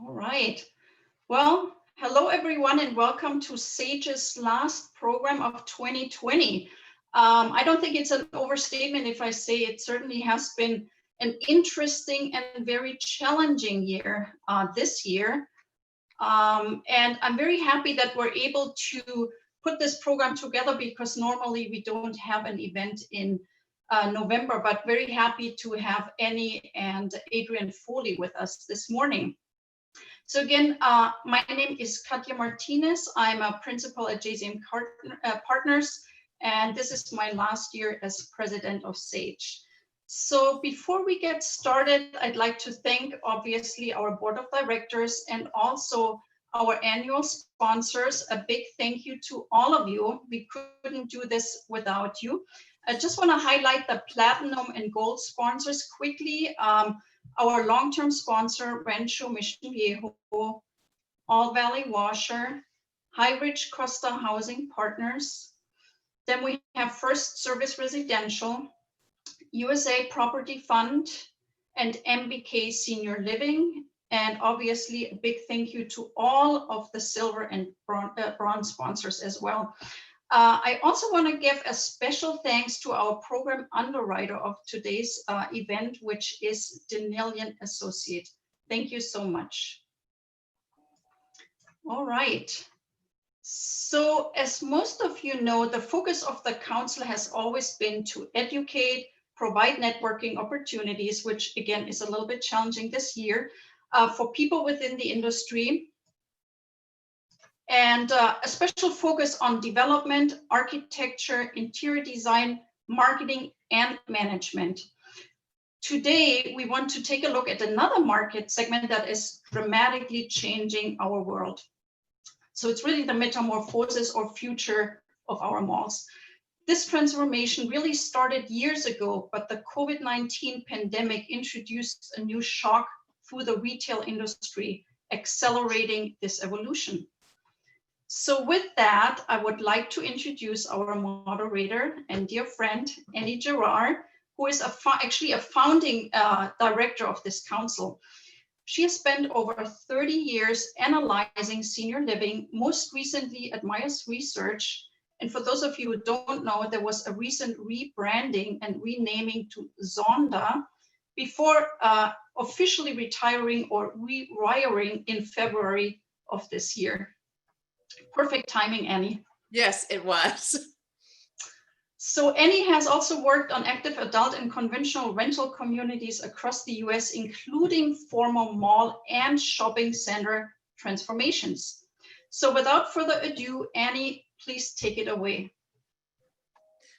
All right. Well, hello everyone and welcome to SAGE's last program of 2020. I don't think it's an overstatement if I say it certainly has been an interesting and very challenging year this year. And I'm very happy that we're able to put this program together because normally we don't have an event in November, but very happy to have Annie and Adrian Foley with us this morning. So again, my name is Katja Martinez. I'm a principal at JZM Partners, and this is my last year as president of SAGE. So before we get started, I'd like to thank obviously our board of directors and also our annual sponsors. A big thank you to all of you. We couldn't do this without you. I just want to highlight the platinum and gold sponsors quickly. Our long-term sponsor, Rancho Mission Viejo, All Valley Washer, High Ridge Costa Housing Partners. Then we have First Service Residential, USA Property Fund, and MBK Senior Living. And obviously a big thank you to all of the silver and bronze sponsors as well. I also want to give a special thanks to our program underwriter of today's event, which is Denillion Associate. Thank you so much. All right. So as most of you know, the focus of the council has always been to educate, provide networking opportunities, which again is a little bit challenging this year, for people within the industry, and a special focus on development, architecture, interior design, marketing, and management. Today, we want to take a look at another market segment that is dramatically changing our world. So it's really the metamorphosis or future of our malls. This transformation really started years ago, but the COVID-19 pandemic introduced a new shock through the retail industry, accelerating this evolution. So with that, I would like to introduce our moderator and dear friend, Annie Gerard, who is actually a founding director of this council. She has spent over 30 years analyzing senior living, most recently at Meyers Research. And for those of you who don't know, there was a recent rebranding and renaming to Zonda before officially retiring or rewiring in February of this year. Perfect timing, Annie. Yes, it was. So Annie has also worked on active adult and conventional rental communities across the US, including former mall and shopping center transformations. So without further ado, Annie, please take it away.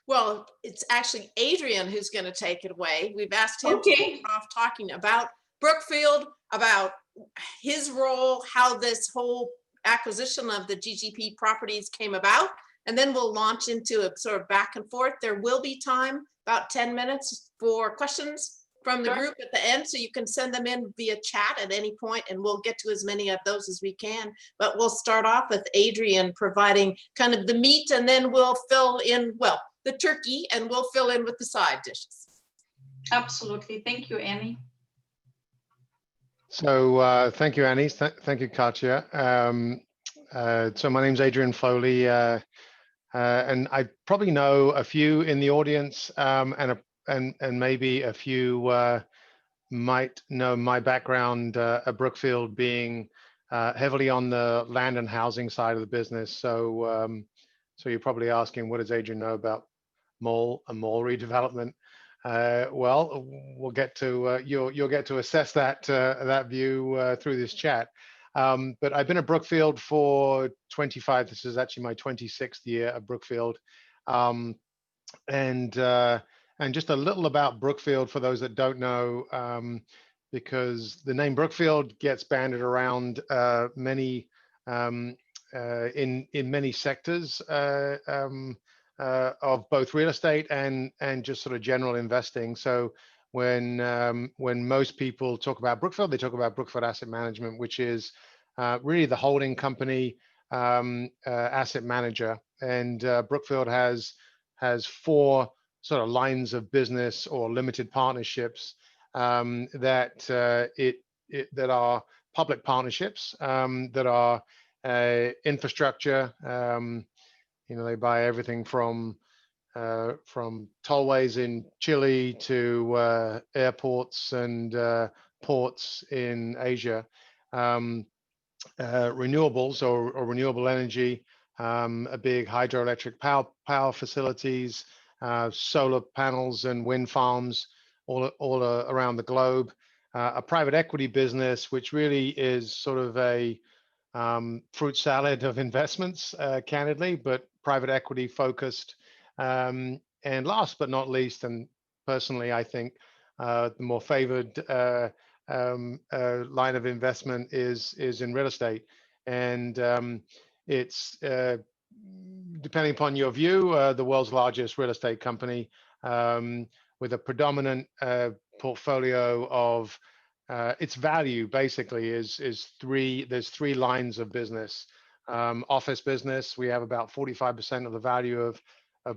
Well, it's actually Adrian who's going to take it away. We've asked him to start off talking about Brookfield, about his role, how this whole acquisition of the GGP properties came about, and then we'll launch into a sort of back and forth. There will be time, about 10 minutes, for questions from the group at the end, so you can send them in via chat at any point, and we'll get to as many of those as we can. But we'll start off with Adrian providing kind of the meat, and then we'll fill in, well, the turkey, and we'll fill in with the side dishes. Absolutely. Thank you, Annie. So thank you, Annie. Thank you, Katja. So my name's Adrian Foley, and I probably know a few in the audience, and maybe a few might know my background at Brookfield being heavily on the land and housing side of the business. So you're probably asking, what does Adrian know about mall redevelopment? Well, we'll get to you'll get to assess that that view through this chat. But I've been at Brookfield for 25. This is actually my 26th year at Brookfield, and just a little about Brookfield for those that don't know, because the name Brookfield gets banded around many in many sectors of both real estate and just sort of general investing. So when most people talk about Brookfield, they talk about Brookfield Asset Management, which is really the holding company asset manager. And Brookfield has four sort of lines of business or limited partnerships that are public partnerships that are infrastructure. They buy everything from tollways in Chile to airports and ports in Asia. Renewables or renewable energy, a big hydroelectric power facilities, solar panels and wind farms all around the globe. A private equity business, which really is sort of a fruit salad of investments, candidly, but private equity focused. And last but not least, and personally, I think the more favored line of investment is in real estate, and it's depending upon your view, the world's largest real estate company, with a predominant portfolio of its value basically is there's three lines of business. Office business, we have about 45% of the value of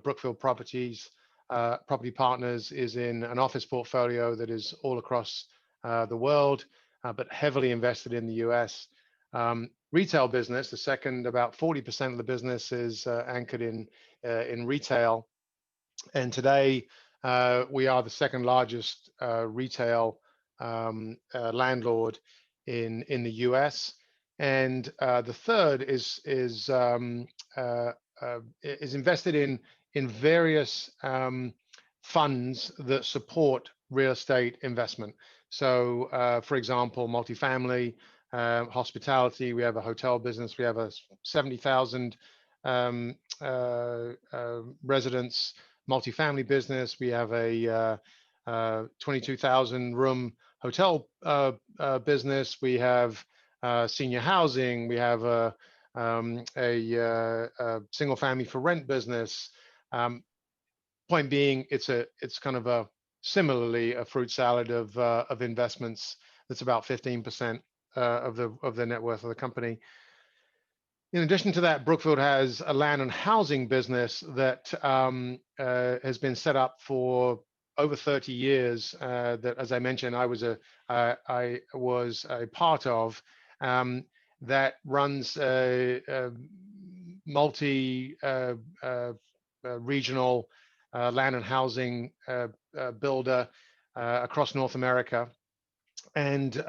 Brookfield Properties. Property Partners is in an office portfolio that is all across the world, but heavily invested in the US. Retail business, the second, about 40% of the business is anchored in retail. And today, we are the second largest retail landlord in the US. And the third is invested in various funds that support real estate investment. So, for example, multifamily, hospitality. We have a hotel business. We have a 70,000 residents multifamily business. We have a 22,000 room hotel business. We have senior housing. We have a single family for rent business. Point being, it's kind of a similarly a fruit salad of investments. That's about 15% of the net worth of the company. In addition to that, Brookfield has a land and housing business that has been set up for over 30 years. That, as I mentioned, I was a part of. That runs a multi-regional land and housing builder across North America, and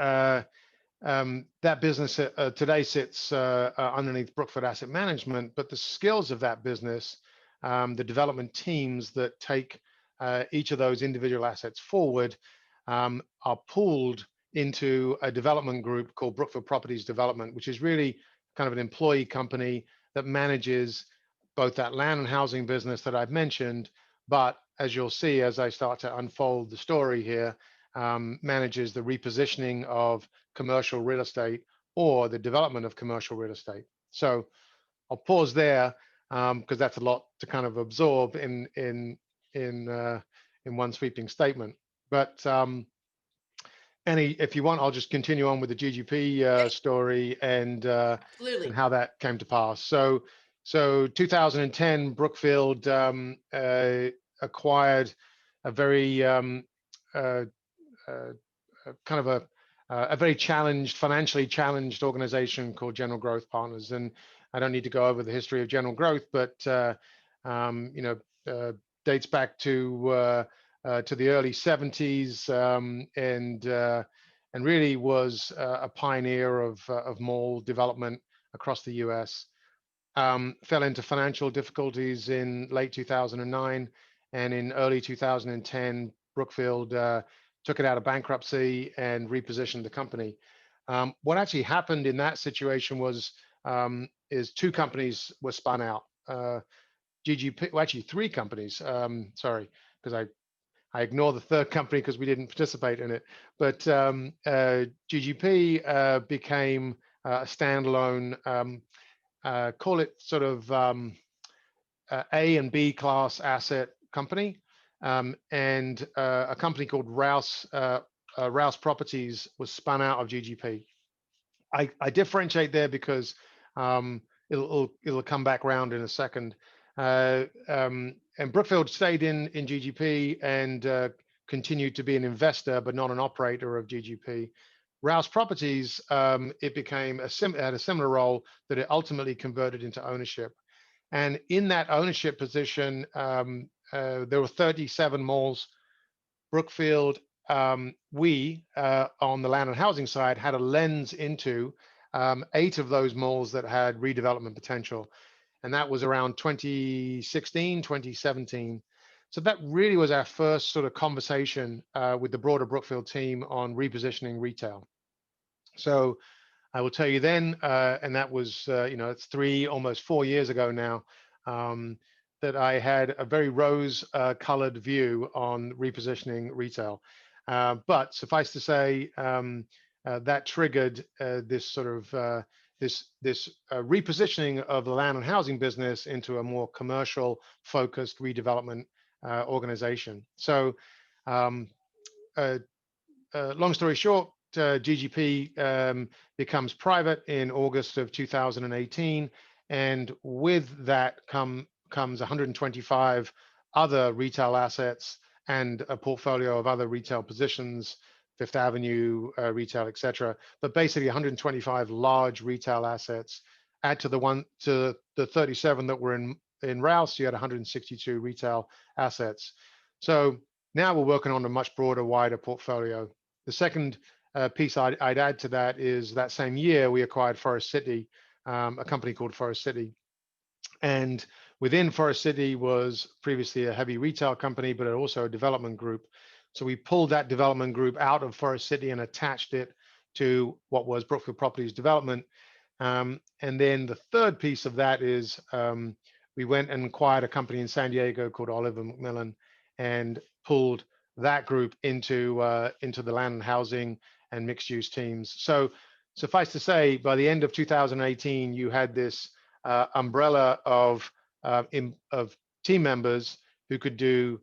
that business today sits underneath Brookfield Asset Management. But the skills of that business, the development teams that take each of those individual assets forward, are pooled into a development group called Brookfield Properties Development, which is really kind of an employee company that manages both that land and housing business that I've mentioned, but as you'll see as I start to unfold the story here, manages the repositioning of commercial real estate or the development of commercial real estate. So I'll pause there because that's a lot to kind of absorb in one sweeping statement. But Annie, if you want, I'll just continue on with the GGP story and how that came to pass. So 2010, Brookfield acquired a very kind of a very financially challenged organization called General Growth Partners. And I don't need to go over the history of General Growth, but dates back to the early 70s, and really was a pioneer of mall development across the US. Fell into financial difficulties in late 2009, and in early 2010, Brookfield took it out of bankruptcy and repositioned the company. What actually happened in that situation was is two companies were spun out. GGP, well, actually three companies. Sorry, because I ignore the third company because we didn't participate in it. But GGP became a standalone, call it sort of A and B class asset company. And a company called Rouse Properties was spun out of GGP. I differentiate there because it'll come back around in a second. And Brookfield stayed in GGP and continued to be an investor, but not an operator of GGP. Rouse Properties, it became had a similar role that it ultimately converted into ownership. And in that ownership position, there were 37 malls. Brookfield, we on the land and housing side had a lens into 8 of those malls that had redevelopment potential. And that was around 2016, 2017. So that really was our first sort of conversation with the broader Brookfield team on repositioning retail. So I will tell you then, and that was, it's 3, almost 4 years ago now, that I had a very rose-colored view on repositioning retail. But suffice to say, that triggered this sort of this repositioning of the land and housing business into a more commercial-focused redevelopment organization. So, long story short, GGP becomes private in August of 2018, and with that comes 125 other retail assets and a portfolio of other retail positions, Fifth Avenue retail, etc. But basically 125 large retail assets. Add to the 37 that were in Rouse, you had 162 retail assets. So now we're working on a much broader, wider portfolio. The second piece I'd add to that is that same year we acquired Forest City, a company called Forest City. And within Forest City was previously a heavy retail company, but also a development group. So we pulled that development group out of Forest City and attached it to what was Brookfield Properties Development. And then the third piece of that is we went and acquired a company in San Diego called Oliver Macmillan and pulled that group into the land and housing and mixed use teams. So suffice to say, by the end of 2018, you had this umbrella of team members who could do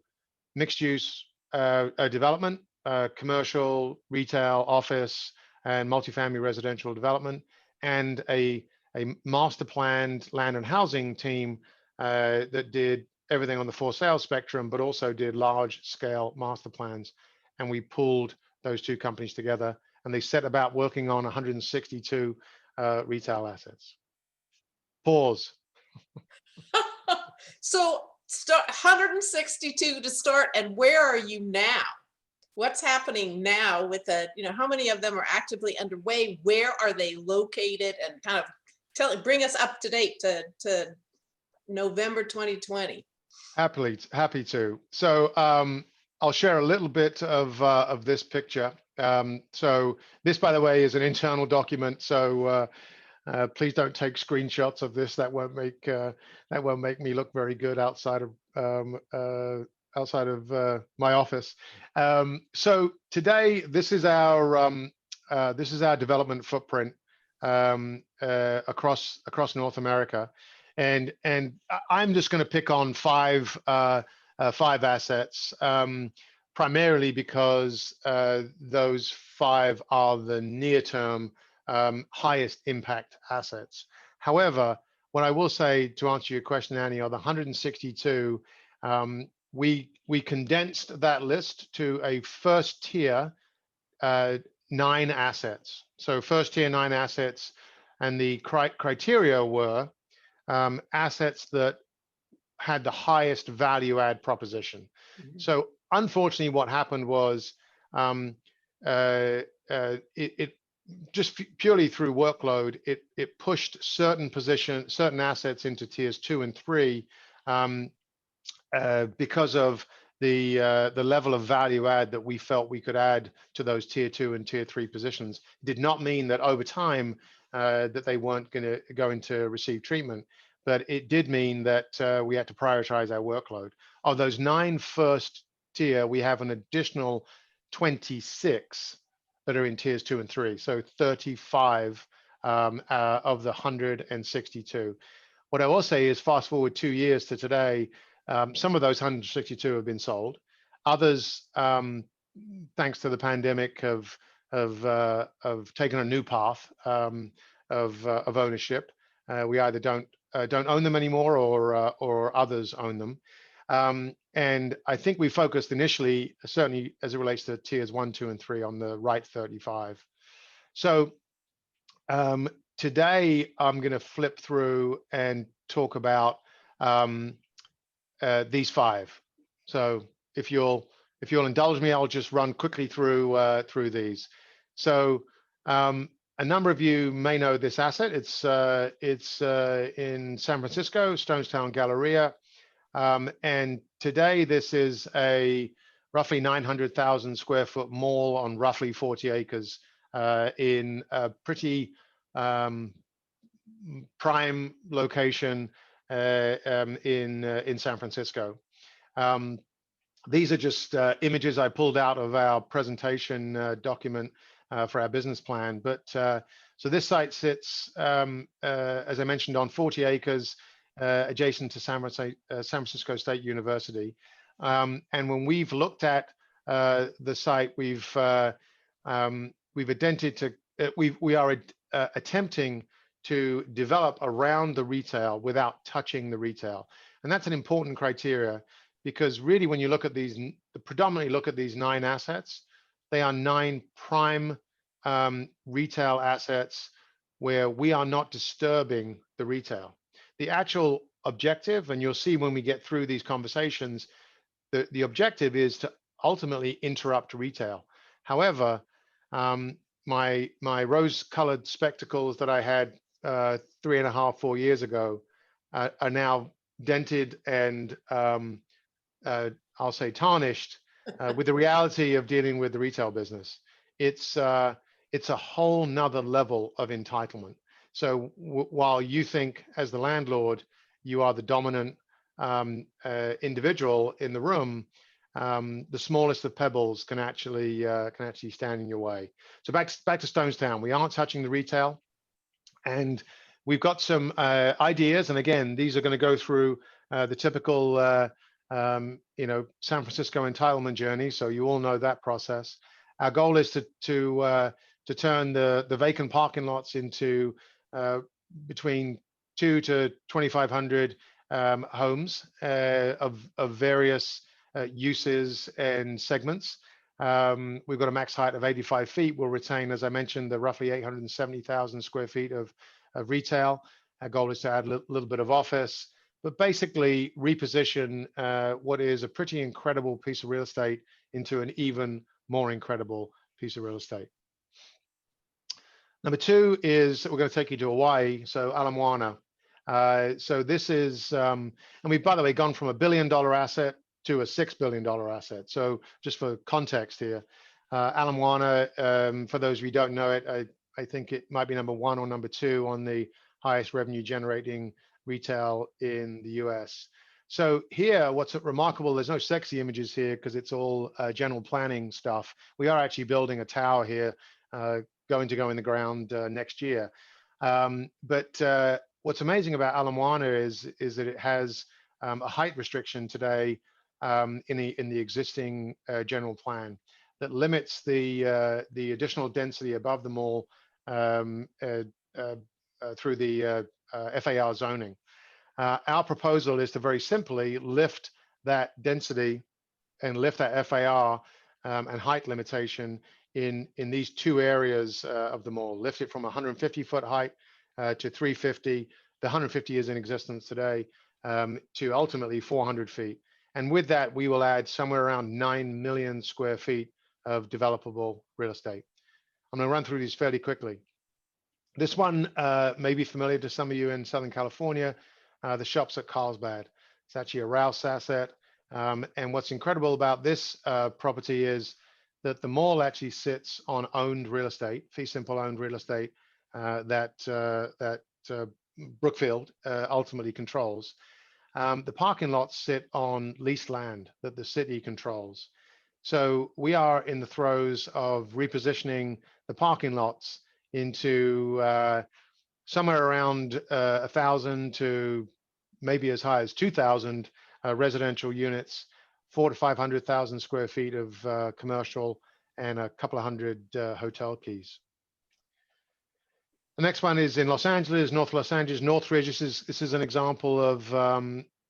mixed use development, commercial, retail, office, and multifamily residential development, and a master planned land and housing team that did everything on the for sale spectrum, but also did large scale master plans. And we pulled those two companies together, and they set about working on 162 retail assets. Pause. So 162 to start, and where are you now? What's happening now with how many of them are actively underway? Where are they located? And kind of bring us up to date to November 2020. Happy to. So I'll share a little bit of this picture. So this, by the way, is an internal document. So please don't take screenshots of this. That won't make me look very good outside of my office. So today, this is our development footprint across North America, and I'm just going to pick on five assets, primarily because those 5 are the near-term highest impact assets. However, what I will say to answer your question, Annie, are the 162. We condensed that list to a first tier 9 assets. So first tier 9 assets, and the criteria were assets that had the highest value add proposition. Mm-hmm. So unfortunately, what happened was it just purely through workload, it pushed certain assets into tiers 2 and 3 because of the level of value add that we felt we could add to those tier 2 and tier 3 positions. It did not mean that over time that they weren't going to receive treatment, but it did mean that we had to prioritize our workload. Of those 9 first tier, we have an additional 26 that are in tiers 2 and 3, so 35 of the 162. What I will say is, fast forward 2 years to today, some of those 162 have been sold. Others, thanks to the pandemic, have taken a new path of ownership. We either don't own them anymore, or others own them. And I think we focused initially, certainly as it relates to tiers 1, 2, and 3, on the right 35. So today I'm going to flip through and talk about these 5. So if you'll indulge me, I'll just run quickly through these. So a number of you may know this asset. It's in San Francisco, Stonestown Galleria, and today this is a roughly 900,000 square foot mall on roughly 40 acres in a pretty prime location in San Francisco. These are just images I pulled out of our presentation document for our business plan. But so this site sits, as I mentioned, on 40 acres adjacent to San Francisco State University. And when we've looked at the site, we are attempting to develop around the retail without touching the retail. And that's an important criteria, because really when you look at these, predominantly look at these 9 assets, they are 9 prime retail assets where we are not disturbing the retail. The actual objective, and you'll see when we get through these conversations, the objective is to ultimately interrupt retail. However, my rose-colored spectacles that I had 3.5, 4 years ago are now dented and I'll say tarnished with the reality of dealing with the retail business. It's a whole nother level of entitlement. So while you think as the landlord you are the dominant individual in the room, the smallest of pebbles can actually stand in your way. So back to Stonestown, we aren't touching the retail, and we've got some ideas. And again, these are going to go through the typical San Francisco entitlement journey. So you all know that process. Our goal is to turn the vacant parking lots into between 200 to 2,500 homes of various uses and segments. We've got a max height of 85 feet. We'll retain, as I mentioned, the roughly 870,000 square feet of retail. Our goal is to add a little bit of office, but basically reposition what is a pretty incredible piece of real estate into an even more incredible piece of real estate. Number 2 is we're going to take you to Hawaii, so Ala Moana. So this is, and we've, by the way, gone from $1 billion asset to a $6 billion asset. So just for context here, Ala Moana, for those of you who don't know it, I think it might be number 1 or number 2 on the highest revenue generating retail in the US. So here, what's remarkable, there's no sexy images here because it's all general planning stuff. We are actually building a tower here, going to go in the ground next year. But what's amazing about Ala Moana is that it has a height restriction today in the existing general plan that limits the additional density above the mall through the FAR zoning. Our proposal is to very simply lift that density and lift that FAR and height limitation in these 2 areas of the mall. Lift it from 150-foot height to 350. The 150 is in existence today, to ultimately 400 feet. And with that, we will add somewhere around 9 million square feet of developable real estate. I'm going to run through these fairly quickly. This one may be familiar to some of you in Southern California, the Shops at Carlsbad. It's actually a Rouse asset. And what's incredible about this property is that the mall actually sits on owned real estate, fee simple owned real estate that Brookfield ultimately controls. The parking lots sit on leased land that the city controls. So we are in the throes of repositioning the parking lots into somewhere around 1,000 to maybe as high as 2,000 residential units, 400,000 to 500,000 square feet of commercial, and a couple of hundred hotel keys. The next one is in Los Angeles, North Los Angeles, Northridge. This is an example of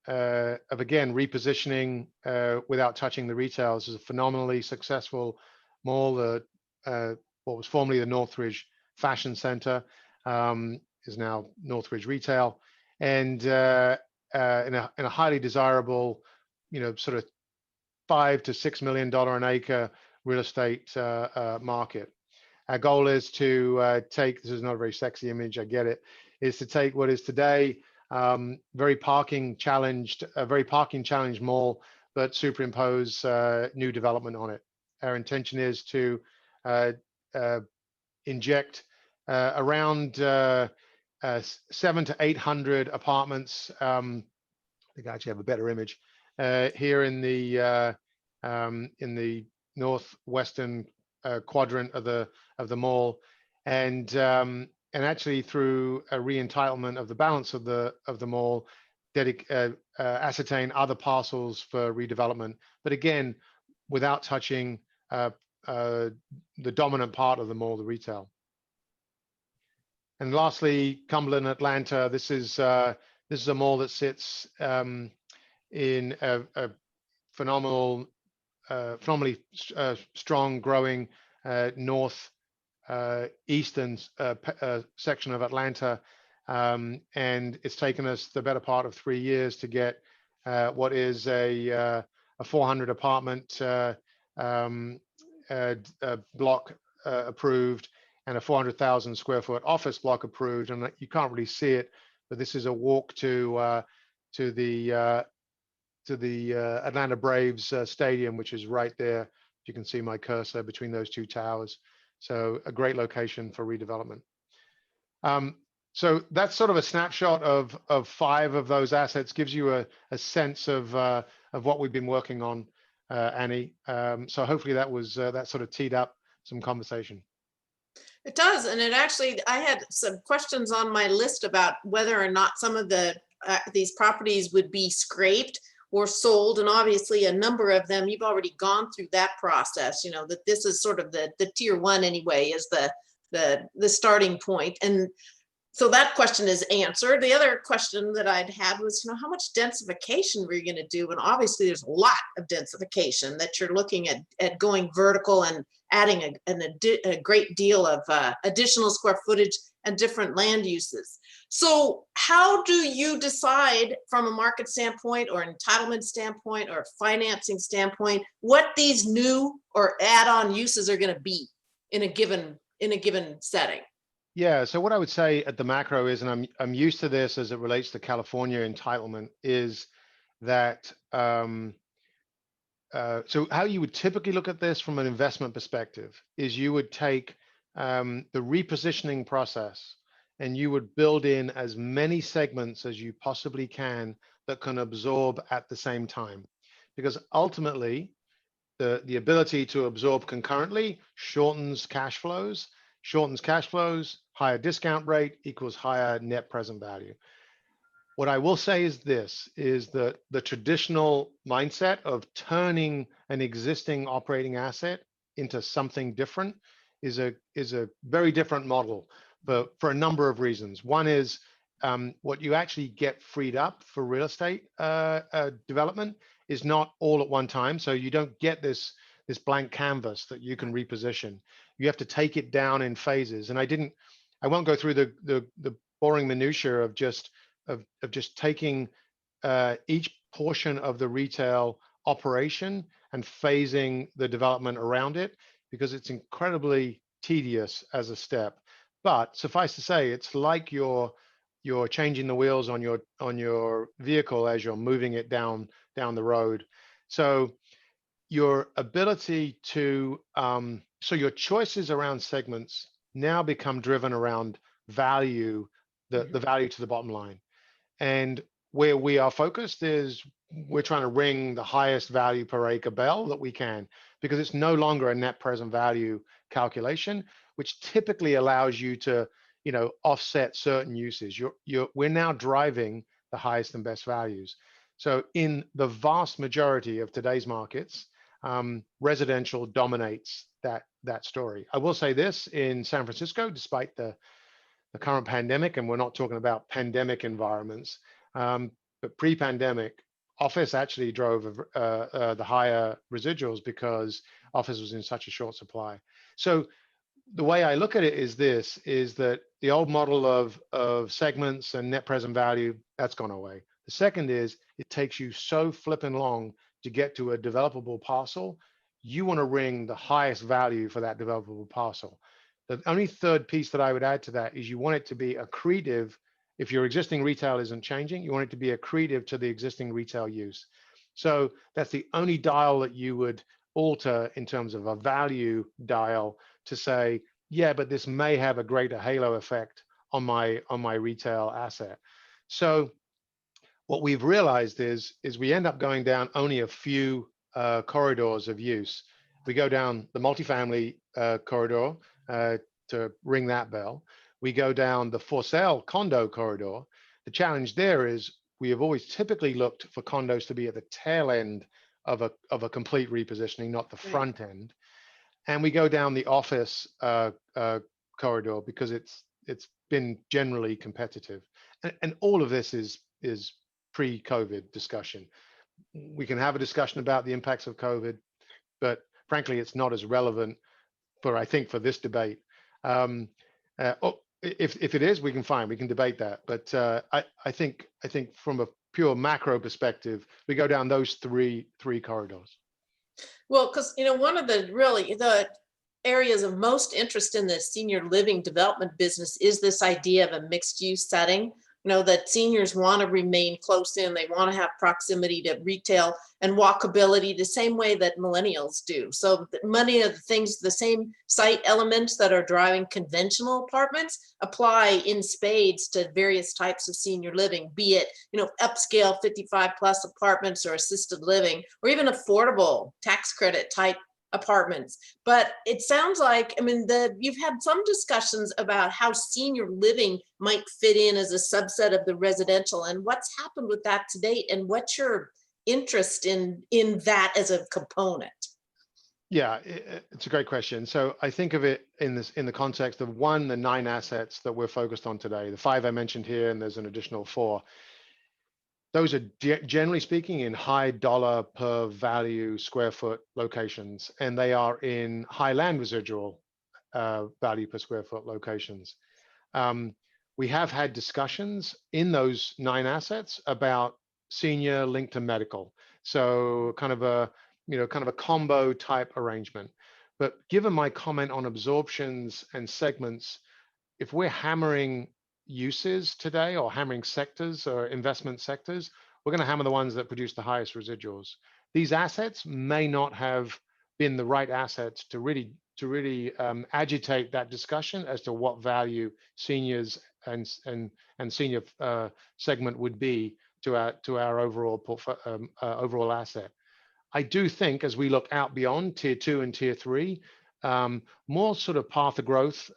again repositioning without touching the retail. This is a phenomenally successful mall, what was formerly the Northridge fashion center, is now Northridge Retail, and in a highly desirable, sort of $5 to $6 million an acre real estate market. Our goal is to take, this is not a very sexy image, I get it, is to take what is today very parking challenged mall, but superimpose new development on it. Our intention is to inject around 700 to 800 apartments. I think I actually have a better image here in the northwestern quadrant of the mall, and actually through a re-entitlement of the balance of the mall, ascertain other parcels for redevelopment, but again, without touching the dominant part of the mall, the retail. And lastly, Cumberland, Atlanta. This is a mall that sits in a phenomenally strong, growing north eastern section of Atlanta, and it's taken us the better part of 3 years to get what is a 400 apartment block approved, and a 400,000 square foot office block approved. And you can't really see it, but this is a walk to the Atlanta Braves stadium, which is right there. You can see my cursor between those two towers. So a great location for redevelopment. So that's sort of a snapshot of 5 of those assets. Gives you a sense of what we've been working on, Annie. So hopefully that was that sort of teed up some conversation. It does, and it actually, I had some questions on my list about whether or not some of the these properties would be scraped or sold, and obviously a number of them you've already gone through that process. That this is sort of the tier 1 anyway, is the starting point, and so that question is answered. The other question that I'd had was, how much densification were you going to do? And obviously there's a lot of densification that you're looking at going vertical and adding a great deal of additional square footage and different land uses. So how do you decide from a market standpoint or entitlement standpoint or financing standpoint what these new or add-on uses are going to be in a given setting? Yeah, so what I would say at the macro is, and I'm used to this as it relates to California entitlement, is that so how you would typically look at this from an investment perspective is you would take the repositioning process and you would build in as many segments as you possibly can that can absorb at the same time, because ultimately the ability to absorb concurrently shortens cash flows. Higher discount rate equals higher net present value. What I will say is this, is that the traditional mindset of turning an existing operating asset into something different is a very different model, but for a number of reasons. One is what you actually get freed up for real estate development is not all at one time. So you don't get this blank canvas that you can reposition. You have to take it down in phases. And I won't go through the boring minutiae of just taking each portion of the retail operation and phasing the development around it, because it's incredibly tedious as a step. But suffice to say, it's like you're changing the wheels on your vehicle as you're moving it down the road. So your ability to so your choices around segments now become driven around value, the value to the bottom line. And where we are focused is we're trying to ring the highest value per acre bell that we can, because it's no longer a net present value calculation, which typically allows you to, offset certain uses. We're now driving the highest and best values. So in the vast majority of today's markets, residential dominates that story. I will say this, in San Francisco, despite the current pandemic, and we're not talking about pandemic environments, but pre-pandemic, office actually drove the higher residuals because office was in such a short supply. So the way I look at it is this, is that the old model of segments and net present value, that's gone away. The second is it takes you so flipping long to get to a developable parcel. You want to wring the highest value for that developable parcel. The only third piece that I would add to that is you want it to be accretive. If your existing retail isn't changing, you want it to be accretive to the existing retail use. So that's the only dial that you would alter in terms of a value dial to say, yeah, but this may have a greater halo effect on my retail asset. So what we've realized is we end up going down only a few corridors of use. We go down the multifamily corridor to ring that bell. We go down the for sale condo corridor. The challenge there is we have always typically looked for condos to be at the tail end of a complete repositioning, not the front end. And we go down the office corridor because it's been generally competitive. And all of this is pre-COVID discussion. We can have a discussion about the impacts of COVID, but frankly, it's not as relevant I think for this debate. If it is, we can debate that. But I think from a pure macro perspective, we go down those three corridors. Well, because one of the areas of most interest in the senior living development business is this idea of a mixed use setting. That seniors want to remain close in, they want to have proximity to retail and walkability the same way that millennials do. So many of the things, the same site elements that are driving conventional apartments apply in spades to various types of senior living, be it, upscale 55 plus apartments or assisted living, or even affordable tax credit type apartments. But it sounds like, you've had some discussions about how senior living might fit in as a subset of the residential, and what's happened with that to date, and what's your interest in that as a component? Yeah, it's a great question. So I think of it in the context of the 9 assets that we're focused on today, the 5 I mentioned here, and there's an additional 4. Those are generally speaking in high dollar per value square foot locations, and they are in high land residual value per square foot locations. We have had discussions in those 9 assets about senior linked to medical, so kind of a combo type arrangement. But given my comment on absorptions and segments, if we're hammering uses today or hammering sectors or investment sectors, we're going to hammer the ones that produce the highest residuals. These assets may not have been the right assets to really agitate that discussion as to what value seniors and senior segment would be to our overall overall asset. I do think as we look out beyond tier 2 and tier 3, more sort of path of growth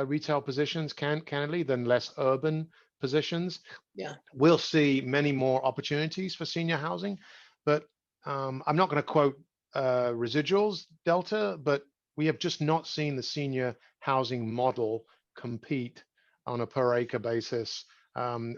retail positions candidly than less urban positions. Yeah, we'll see many more opportunities for senior housing, but I'm not going to quote residuals delta, but we have just not seen the senior housing model compete on a per acre basis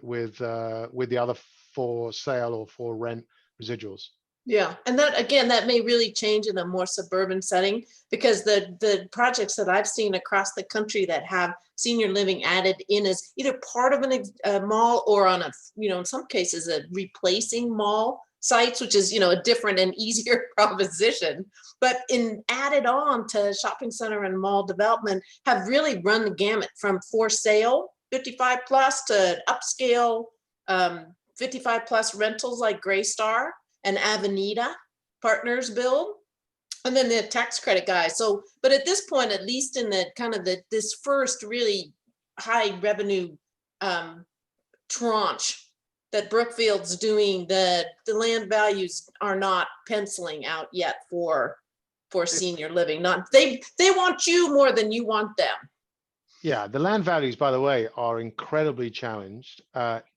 with the other for sale or for rent residuals. Yeah, and that may really change in a more suburban setting, because the projects that I've seen across the country that have senior living added in as either part of a mall or on in some cases a replacing mall sites, which is a different and easier proposition, but added on to shopping center and mall development, have really run the gamut from for sale 55 plus to upscale 55 plus rentals like Greystar and Avenida Partners build, and then the tax credit guys. So, but at this point, at least in the kind of this first really high revenue tranche that Brookfield's doing, the land values are not penciling out yet for senior living. Not they want you more than you want them. Yeah, the land values, by the way, are incredibly challenged,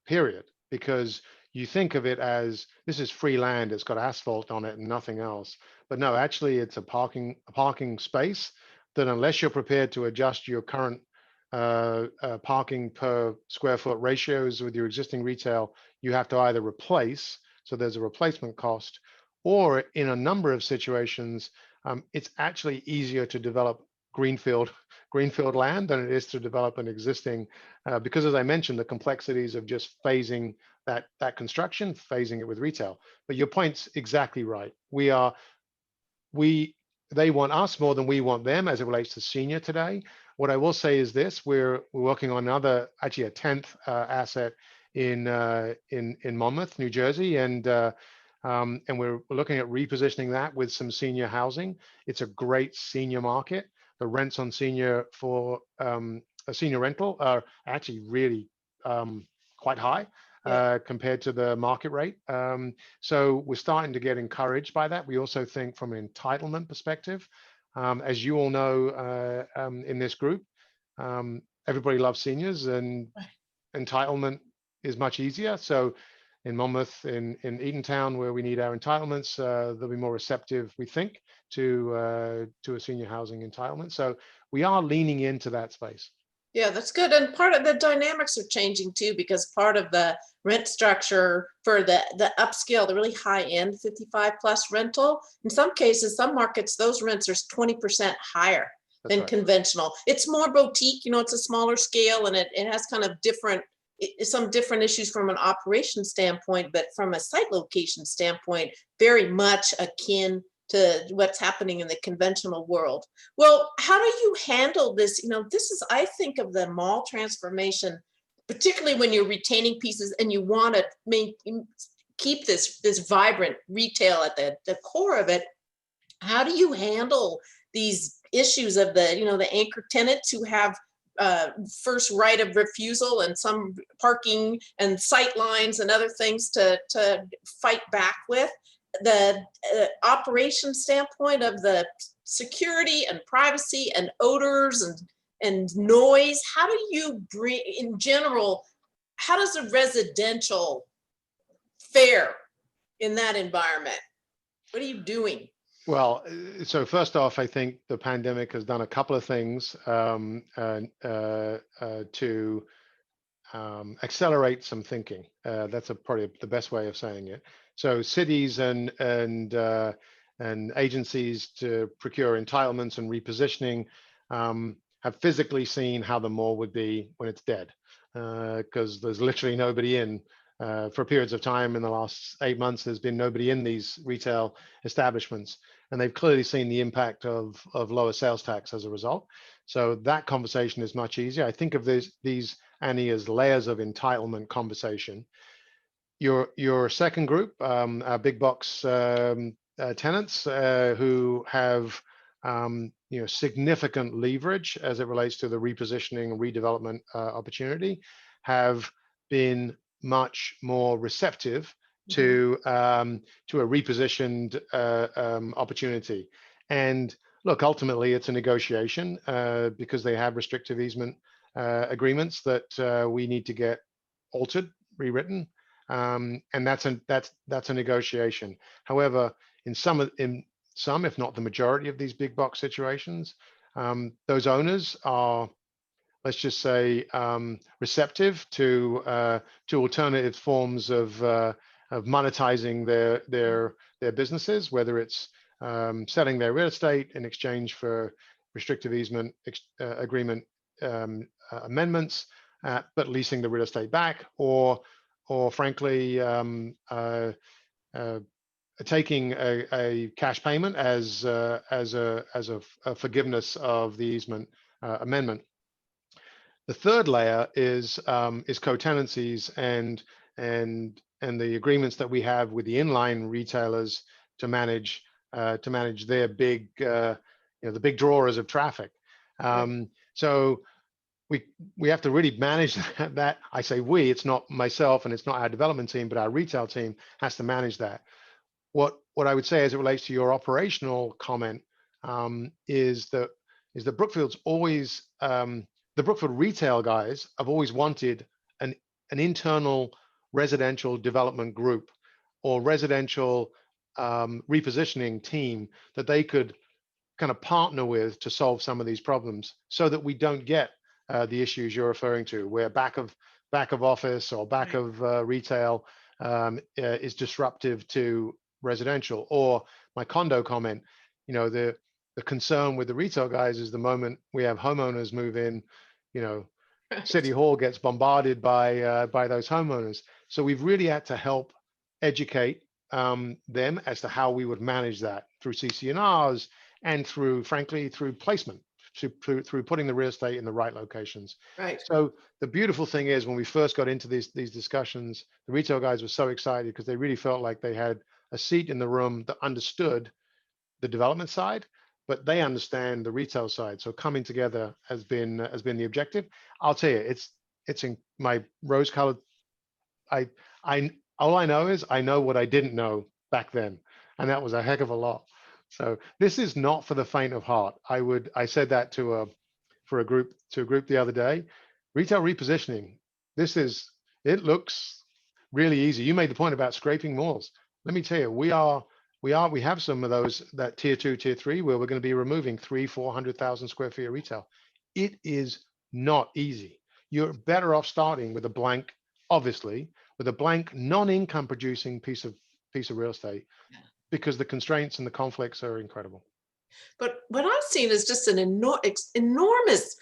period, because you think of it as this is free land, it's got asphalt on it and nothing else. But no, actually it's a parking space that unless you're prepared to adjust your current parking per square foot ratios with your existing retail, you have to either replace, so there's a replacement cost, or in a number of situations, it's actually easier to develop greenfield greenfield land than it is to develop an existing, because as I mentioned, the complexities of just phasing that construction, phasing it with retail. But your point's exactly right. They want us more than we want them as it relates to senior today. What I will say is this: we're working on actually a 10th asset in Monmouth, New Jersey, and we're looking at repositioning that with some senior housing. It's a great senior market. The rents on senior for a senior rental are actually really quite high. Compared to the market rate. So we're starting to get encouraged by that. We also think from an entitlement perspective, as you all know in this group, everybody loves seniors, and entitlement is much easier. So in Monmouth, in Eatontown, where we need our entitlements, they'll be more receptive, we think, to a senior housing entitlement. So we are leaning into that space. Yeah, that's good. And part of the dynamics are changing too, because part of the rent structure for the upscale, the really high end 55 plus rental, in some cases, some markets, those rents are 20% higher than conventional. It's more boutique, it's a smaller scale, and it has kind of some different issues from an operation standpoint, but from a site location standpoint, very much akin to what's happening in the conventional world. Well, how do you handle this? This is, I think of the mall transformation, particularly when you're retaining pieces and you want to keep this vibrant retail at the core of it. How do you handle these issues of the anchor tenants who have first right of refusal and some parking and sight lines and other things to fight back with? The operation standpoint of the security and privacy and odors and noise. How do you bring, in general, how does a residential fare in that environment? What are you doing? Well, so first off, I think the pandemic has done a couple of things to accelerate some thinking. That's probably the best way of saying it. So cities and agencies to procure entitlements and repositioning have physically seen how the mall would be when it's dead, because there's literally nobody in. For periods of time in the last 8 months, there's been nobody in these retail establishments, and they've clearly seen the impact of lower sales tax as a result. So that conversation is much easier. I think of these, Annie, as layers of entitlement conversation. Your second group, our big box tenants who have significant leverage as it relates to the repositioning and redevelopment opportunity, have been much more receptive to a repositioned opportunity. And look, ultimately, it's a negotiation because they have restrictive easement agreements that we need to get altered, rewritten. And that's a negotiation. However, in some, if not the majority of these big box situations, those owners are, let's just say, receptive to alternative forms of monetizing their businesses, whether it's selling their real estate in exchange for restrictive easement agreement amendments, but leasing the real estate back, or frankly, taking a cash payment as a forgiveness of the easement amendment. The third layer is co-tenancies and the agreements that we have with the inline retailers to manage their big the big drawers of traffic. So we have to really manage that. I say we, it's not myself and it's not our development team, but our retail team has to manage that. What I would say as it relates to your operational comment is that Brookfield's always the Brookfield retail guys have always wanted an internal residential development group or residential repositioning team that they could kind of partner with to solve some of these problems, so that we don't get the issues you're referring to, where back of office or back of retail is disruptive to residential. Or my condo comment, the concern with the retail guys is the moment we have homeowners move in, you know, City Hall gets bombarded by those homeowners. So we've really had to help educate them as to how we would manage that through CC&Rs and through, frankly, through placement, through putting the real estate in the right locations. Right. So the beautiful thing is when we first got into these discussions, the retail guys were so excited because they really felt like they had a seat in the room that understood the development side, but they understand the retail side. So coming together has been the objective. I'll tell you, it's in my rose-colored. All I know is I know what I didn't know back then, and that was a heck of a lot. So this is not for the faint of heart. I said that to a group the other day. Retail repositioning. It looks really easy. You made the point about scraping malls. Let me tell you, we have some of those, that tier 2, tier 3, where we're going to be removing 300,000-400,000 square feet of retail. It is not easy. You're better off starting with a blank, obviously, with a blank non-income producing piece of real estate, because the constraints and the conflicts are incredible. But what I've seen is just an enormous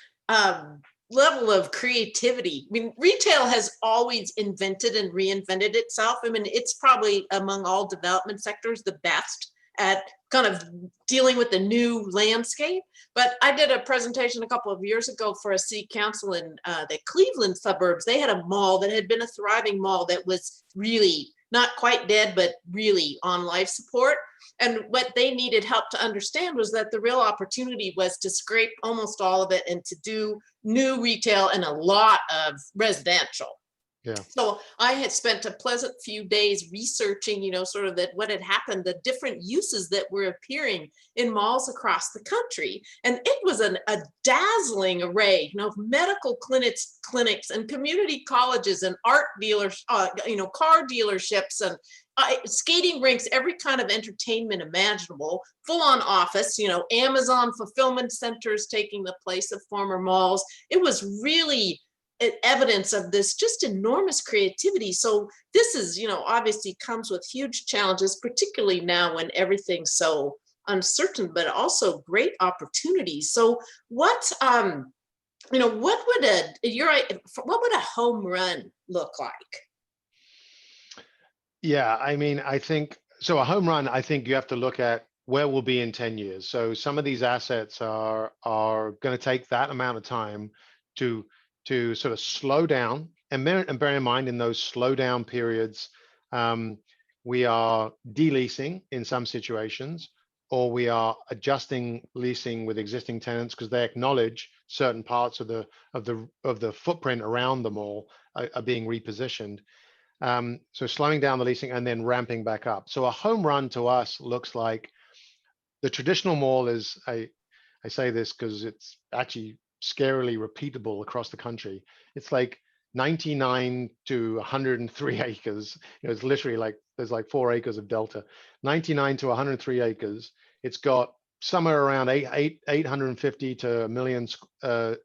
level of creativity. I mean, retail has always invented and reinvented itself. I mean, it's probably among all development sectors the best at kind of dealing with the new landscape. But I did a presentation a couple of years ago for a city council in the Cleveland suburbs. They had a mall that had been a thriving mall that was really not quite dead, but really on life support. And what they needed help to understand was that the real opportunity was to scrape almost all of it and to do new retail and a lot of residential. Yeah. So I had spent a pleasant few days researching, you know, sort of that what had happened, the different uses that were appearing in malls across the country. And it was a dazzling array, you know, of medical clinics and community colleges and art dealers, you know, car dealerships and skating rinks, every kind of entertainment imaginable, full on office, you know, Amazon fulfillment centers taking the place of former malls. It was really evidence of this just enormous creativity. So this is, you know, obviously comes with huge challenges, particularly now when everything's so uncertain, but also great opportunities. So what, you know, what would a home run look like? Yeah, I mean, I think so. A home run, I think you have to look at where we'll be in 10 years. So some of these assets are going to take that amount of time to sort of slow down, and bear in mind, in those slow down periods, we are deleasing in some situations, or we are adjusting leasing with existing tenants because they acknowledge certain parts of the footprint around the mall are being repositioned. So slowing down the leasing and then ramping back up. So a home run to us looks like the traditional mall is, I say this because it's actually scarily repeatable across the country. It's like 99 to 103 acres. You know, it's literally like, there's like 4 acres of delta. 99 to 103 acres. It's got somewhere around 850 to 1 million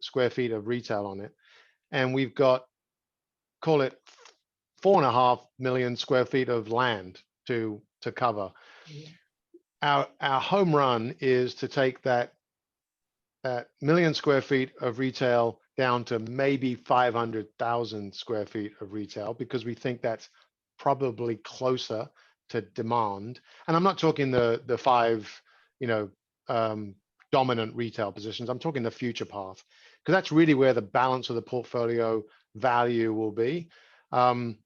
square feet of retail on it. And we've got, call it 4.5 million square feet of land to cover. Our home run is to take that 1 million square feet of retail down to maybe 500,000 square feet of retail, because we think that's probably closer to demand. And I'm not talking the 5, you know, dominant retail positions. I'm talking the future path, because that's really where the balance of the portfolio value will be. And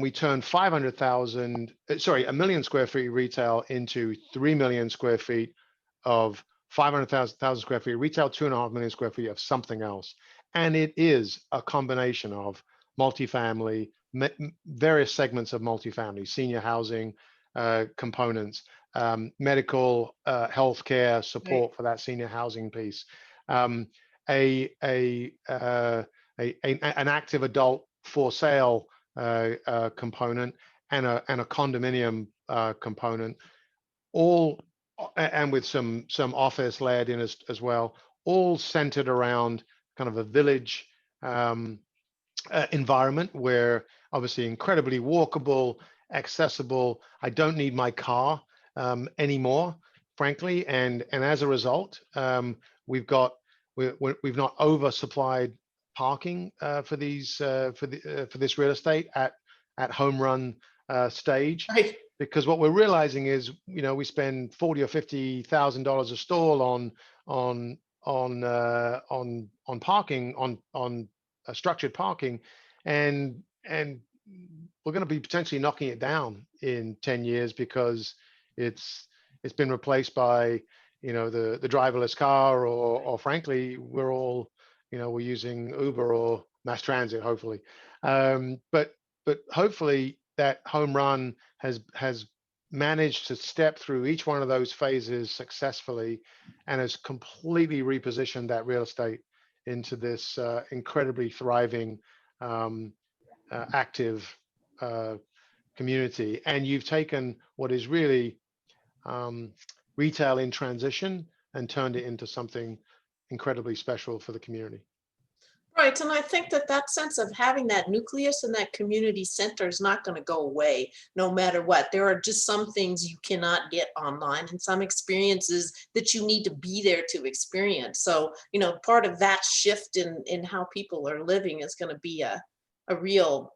we turn 1 million square feet retail into 3 million square feet of 500,000 square feet retail, 2.5 million square feet of something else. And it is a combination of multifamily, various segments of multifamily, senior housing components, medical, healthcare support for that senior housing piece, an active adult for sale component, and a condominium component, all, and with some office layered in as well, all centered around kind of a village environment where obviously incredibly walkable, accessible. I don't need my car anymore frankly, and as a result, we've not oversupplied parking for this real estate at home run stage. Right. Because what we're realizing is, we spend $40,000 or $50,000 a stall on parking, on structured parking, and we're going to be potentially knocking it down in 10 years because it's been replaced by the driverless car, or frankly we're all we're using Uber or mass transit, hopefully. But hopefully that home run has managed to step through each one of those phases successfully and has completely repositioned that real estate into this incredibly thriving, active community. And you've taken what is really retail in transition and turned it into something incredibly special for the community. Right, and I think that sense of having that nucleus and that community center is not going to go away no matter what. There are just some things you cannot get online and some experiences that you need to be there to experience. So, part of that shift in how people are living is going to be a real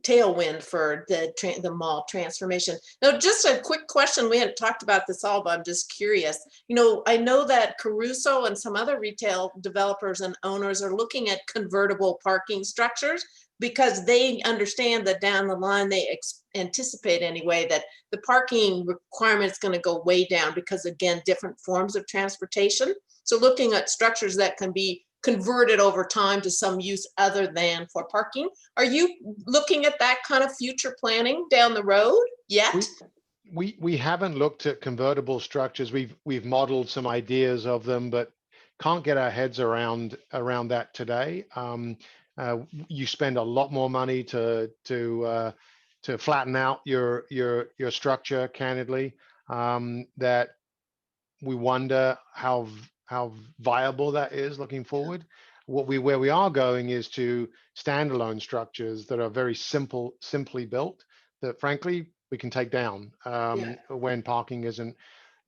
tailwind for the mall transformation. Now, just a quick question. We hadn't talked about this all, but I'm just curious. I know that Caruso and some other retail developers and owners are looking at convertible parking structures because they understand that down the line, they anticipate anyway that the parking requirement is going to go way down because, again, different forms of transportation. So looking at structures that can be converted over time to some use other than for parking. Are you looking at that kind of future planning down the road yet? We haven't looked at convertible structures. We've modeled some ideas of them, but can't get our heads around that today. You spend a lot more money to flatten out your structure, candidly. That we wonder how viable that is looking forward. Where we are going is to standalone structures that are very simply built, that frankly we can take down when parking isn't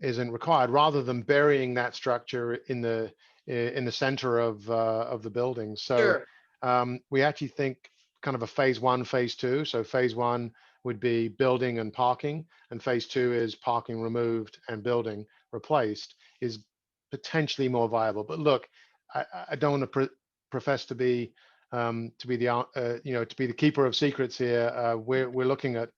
required, rather than burying that structure in the center of the building. So sure. We actually think kind of a phase 1, phase 2. So phase 1 would be building and parking, and phase 2 is parking removed and building replaced, is potentially more viable. But look, I don't want to profess to be the keeper of secrets here. We're looking at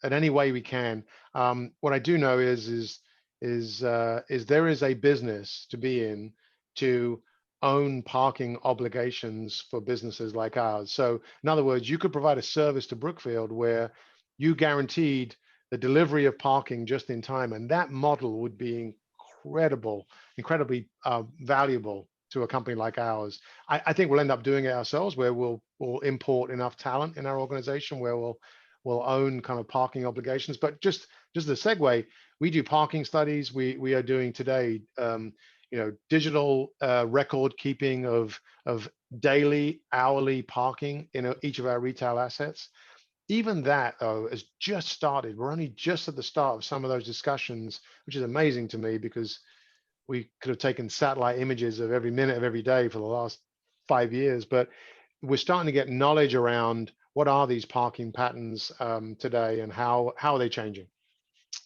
any way we can. What I do know is there is a business to be in to own parking obligations for businesses like ours. So in other words, you could provide a service to Brookfield where you guaranteed the delivery of parking just in time, and that model would be incredibly valuable to a company like ours. I think we'll end up doing it ourselves, where we'll import enough talent in our organization where we'll own kind of parking obligations. But just as a segue, we do parking studies. We are doing today, digital record keeping of daily, hourly parking in each of our retail assets. Even that, though, has just started. We're only just at the start of some of those discussions, which is amazing to me because we could have taken satellite images of every minute of every day for the last 5 years. But we're starting to get knowledge around what are these parking patterns today and how are they changing.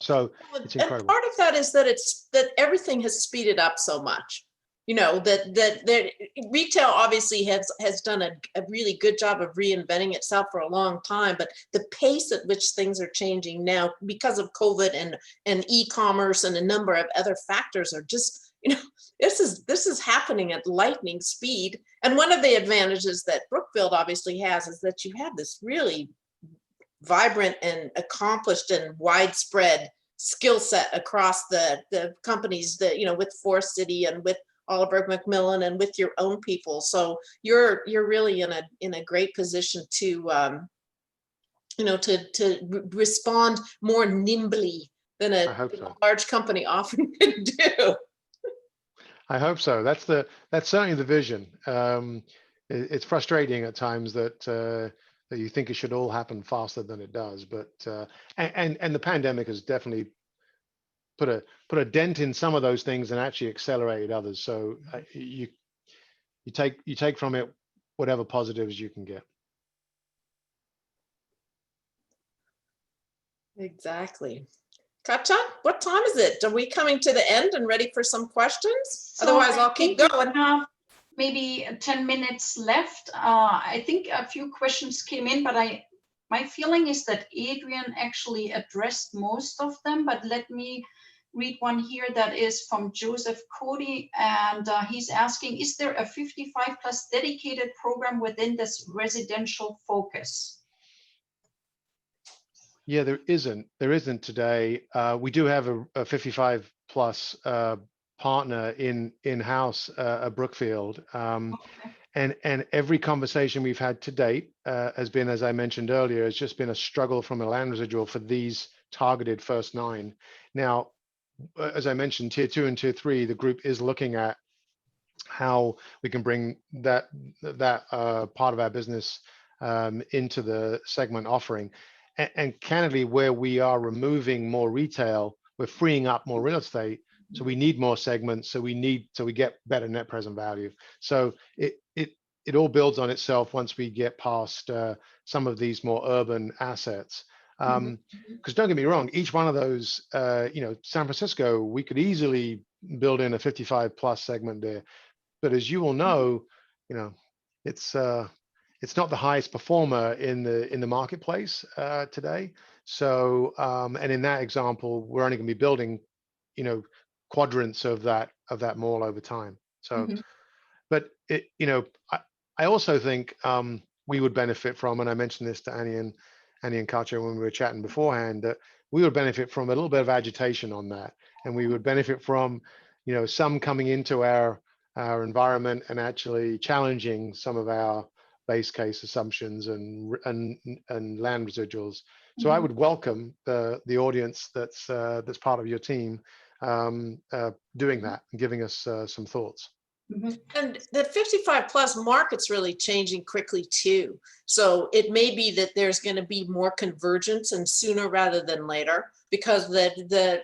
So it's incredible. And part of that is that everything has speeded up so much. That retail obviously has done a really good job of reinventing itself for a long time, but the pace at which things are changing now because of COVID and e-commerce and a number of other factors are just, this is happening at lightning speed. And one of the advantages that Brookfield obviously has is that you have this really vibrant and accomplished and widespread skill set across the companies that, with Forest City and with Oliver Macmillan and with your own people. So you're really in a great position to respond more nimbly than a large company often can do. I hope so. That's certainly the vision. It's frustrating at times that you think it should all happen faster than it does, but and the pandemic has definitely put a dent in some of those things and actually accelerated others. So you take from it whatever positives you can get. Exactly. Katja, what time is it? Are we coming to the end and ready for some questions? Otherwise, I'll keep going. We have maybe 10 minutes left. I think a few questions came in, but my feeling is that Adrian actually addressed most of them, but let me read one here that is from Joseph Cody, and he's asking, is there a 55 plus dedicated program within this residential focus? Yeah, there isn't today. We do have a 55 plus partner in-house at Brookfield. And every conversation we've had to date has been, as I mentioned earlier, it's just been a struggle from a land residual for these targeted first 9. Now, as I mentioned, tier 2 and tier 3, the group is looking at how we can bring that part of our business into the segment offering. And candidly, where we are removing more retail, we're freeing up more real estate. So we need more segments. So we get better net present value. So it all builds on itself once we get past some of these more urban assets. Because don't get me wrong, each one of those, San Francisco, we could easily build in a 55 plus segment there. But as you all know, it's not the highest performer in the marketplace today. So and in that example, we're only going to be building, quadrants of that mall over time. So, but I also think we would benefit from, and I mentioned this to Annie and Katja when we were chatting beforehand, that we would benefit from a little bit of agitation on that, and we would benefit from, some coming into our environment and actually challenging some of our base case assumptions and land residuals. So I would welcome the audience that's part of your team doing that and giving us some thoughts. And the 55 plus market's really changing quickly too. So it may be that there's going to be more convergence and sooner rather than later, because the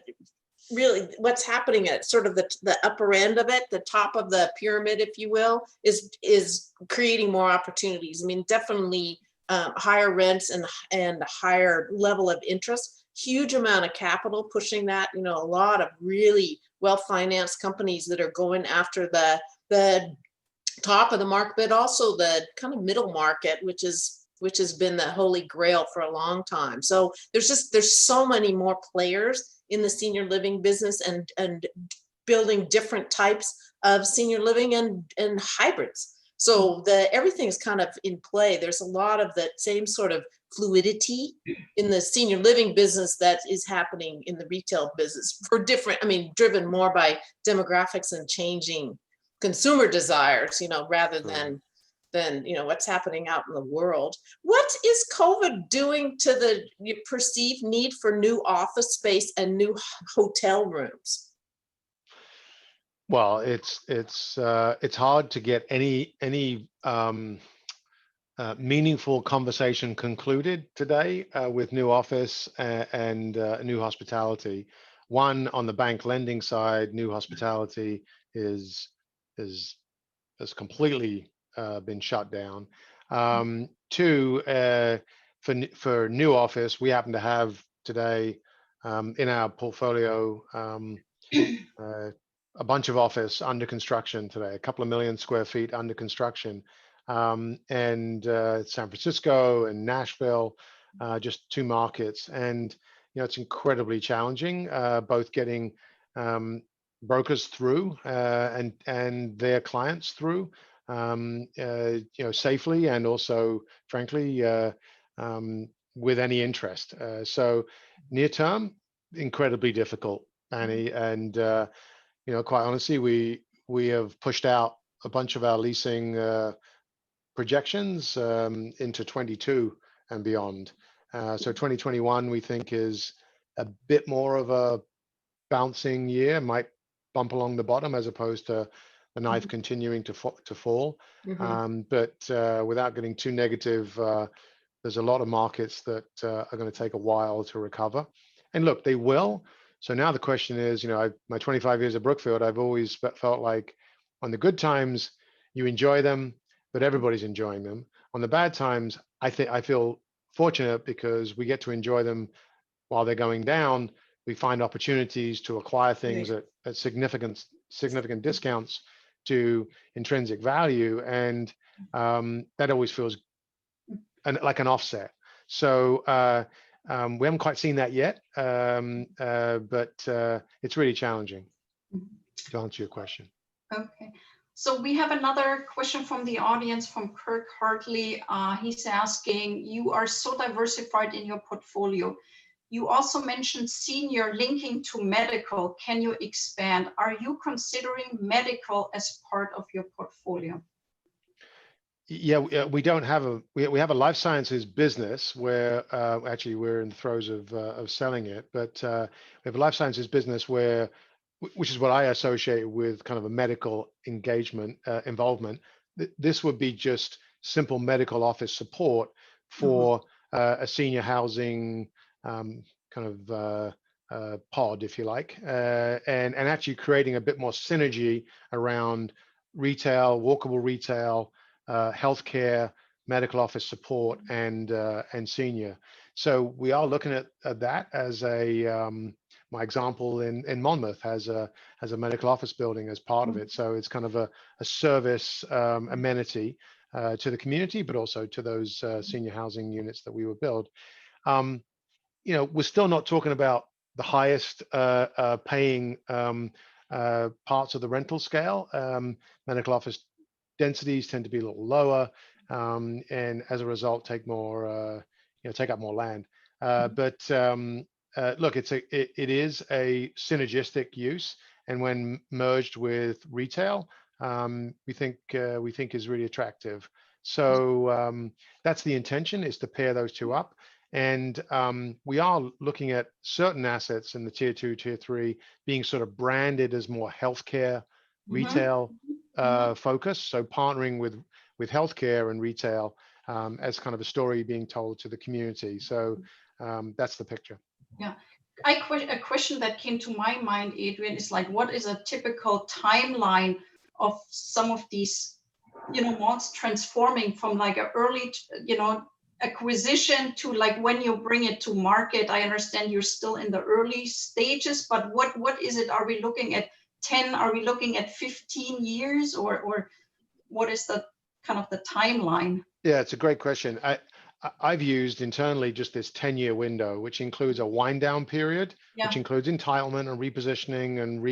really what's happening at sort of the upper end of it, the top of the pyramid, if you will, is creating more opportunities. I mean, definitely higher rents and higher level of interest, huge amount of capital pushing that, a lot of really well-financed companies that are going after the top of the market, but also the kind of middle market, which has been the holy grail for a long time. So there's so many more players in the senior living business and building different types of senior living and hybrids. So everything's kind of in play. There's a lot of that same sort of fluidity in the senior living business that is happening in the retail business for different, driven more by demographics and changing consumer desires, rather than what's happening out in the world. What is COVID doing to the perceived need for new office space and new hotel rooms? Well, it's hard to get any meaningful conversation concluded today with new office and new hospitality. One, on the bank lending side, new hospitality has completely been shut down. Two, for new office, we happen to have today in our portfolio a bunch of office under construction today, a couple of million square feet under construction, and San Francisco and Nashville, just 2 markets. And it's incredibly challenging, both getting brokers through and their clients through, safely, and also, frankly, with any interest. So near term, incredibly difficult, Annie. And quite honestly, we have pushed out a bunch of our leasing projections into 22 and beyond. So 2021, we think, is a bit more of a bouncing year, might bump along the bottom as opposed to the knife continuing to fall. But without getting too negative, there's a lot of markets that are going to take a while to recover. And look, they will, So now the question is, my 25 years at Brookfield, I've always felt like on the good times, you enjoy them, but everybody's enjoying them. On the bad times, I feel fortunate because we get to enjoy them while they're going down. We find opportunities to acquire things at significant discounts to intrinsic value, and that always feels like an offset. So we haven't quite seen that yet, but it's really challenging, to answer your question. Okay. So we have another question from the audience from Kirk Hartley. He's asking, you are so diversified in your portfolio. You also mentioned senior linking to medical. Can you expand? Are you considering medical as part of your portfolio? Yeah, we don't have we have a life sciences business where actually we're in the throes of selling it, but we have a life sciences business which is what I associate with kind of a medical involvement. This would be just simple medical office support for a senior housing kind of pod, if you like, and actually creating a bit more synergy around retail, walkable retail, healthcare, medical office support, and senior. So we are looking at that as my example in Monmouth has a medical office building as part of it. So it's kind of a service amenity to the community, but also to those senior housing units that we would build. We're still not talking about the highest paying parts of the rental scale. Medical office densities tend to be a little lower, and as a result, take up more land. Look, it is a synergistic use, and when merged with retail, we think is really attractive. So that's the intention, is to pair those two up. And we are looking at certain assets in the tier 2, tier 3 being sort of branded as more healthcare, retail focus. So partnering with healthcare and retail as kind of a story being told to the community. So that's the picture. Yeah. A question that came to my mind, Adrian, is like, what is a typical timeline of some of these, malls transforming from like an early, acquisition to like when you bring it to market? I understand you're still in the early stages, but what is it? Are we looking at 10? Are we looking at 15 years, or what is the kind of the timeline? Yeah, it's a great question. I've used internally just this 10-year window, which includes a wind down period, which includes entitlement and repositioning and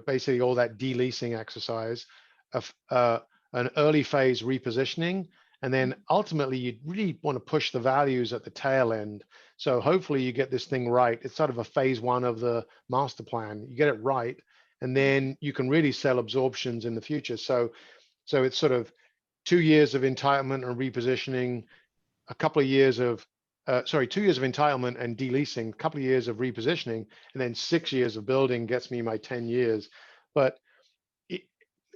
basically all that de-leasing exercise, of an early phase repositioning. And then ultimately you'd really want to push the values at the tail end. So hopefully you get this thing right. It's sort of a phase 1 of the master plan. You get it right, and then you can really sell absorptions in the future. So it's sort of 2 years of entitlement and repositioning, a couple of years of 2 years of entitlement and de-leasing, a couple of years of repositioning, and then 6 years of building gets me my 10 years. But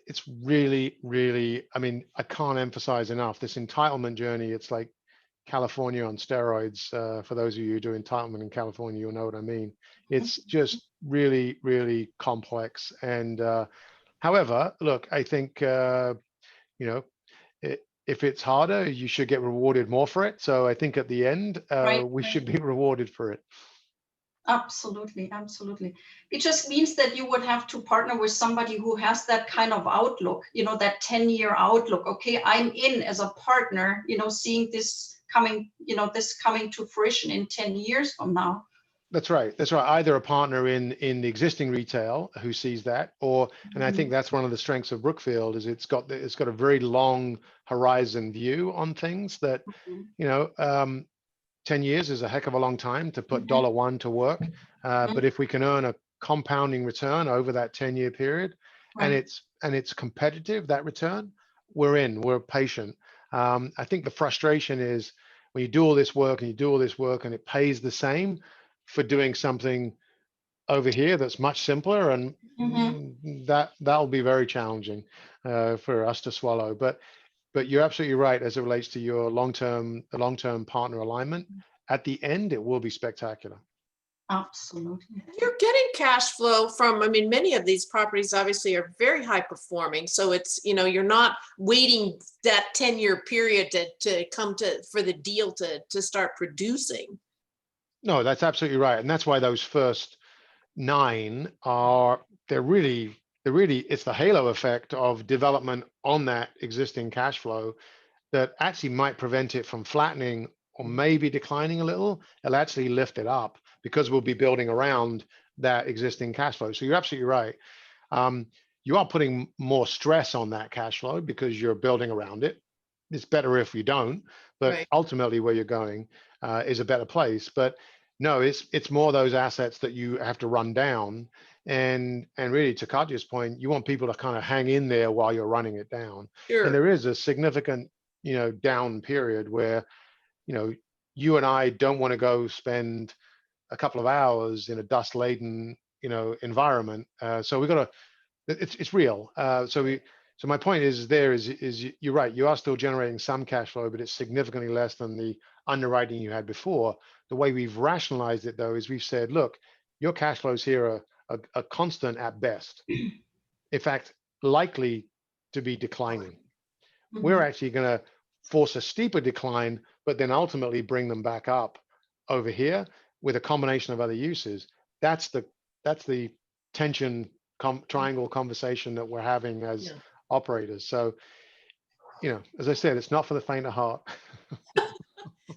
it's really, really, I mean, I can't emphasize enough this entitlement journey. It's like California on steroids. For those of you who do entitlement in California, you'll know what I mean. It's just really, really complex. And however, look, I think, if it's harder, you should get rewarded more for it. So I think at the end, we should be rewarded for it. Absolutely, absolutely. It just means that you would have to partner with somebody who has that kind of outlook, that 10-year outlook. Okay, I'm in as a partner, seeing this coming, coming to fruition in 10 years from now. That's right. That's right. Either a partner in the existing retail who sees that, and I think that's one of the strengths of Brookfield, is it's got a very long horizon view on things that, 10 years is a heck of a long time to put $1 to work. But if we can earn a compounding return over that 10-year period, and it's competitive, that return, we're patient. I think the frustration is when you do all this work and it pays the same for doing something over here that's much simpler, and that'll be very challenging for us to swallow. But you're absolutely right as it relates to your long-term partner alignment. At the end, it will be spectacular. Absolutely. You're getting cash flow from, I mean, many of these properties obviously are very high performing. So it's, you know, you're not waiting that 10-year period to come to, for the deal to start producing. No, that's absolutely right. And that's why those first 9 are, they're really, it's the halo effect of development on that existing cash flow that actually might prevent it from flattening or maybe declining a little. It'll actually lift it up because we'll be building around that existing cash flow. So you're absolutely right. You are putting more stress on that cash flow because you're building around it. It's better if you don't, but Right. ultimately where you're going is a better place. But no, it's more those assets that you have to run down. And really, to Katya's point, you want people to kind of hang in there while you're running it down. Sure. And there is a significant, you know, down period where, you know, you and I don't want to go spend a couple of hours in a dust-laden, you know, environment. So we got to. It's real. So my point is you're right. You are still generating some cash flow, but it's significantly less than the underwriting you had before. The way we've rationalized it, though, is we've said, look, your cash flows here are constant at best. In fact, likely to be declining. Mhm. We're actually going to force a steeper decline, but then ultimately bring them back up over here with a combination of other uses. That's the tension triangle conversation that we're having as operators. So, you know, as I said, it's not for the faint of heart.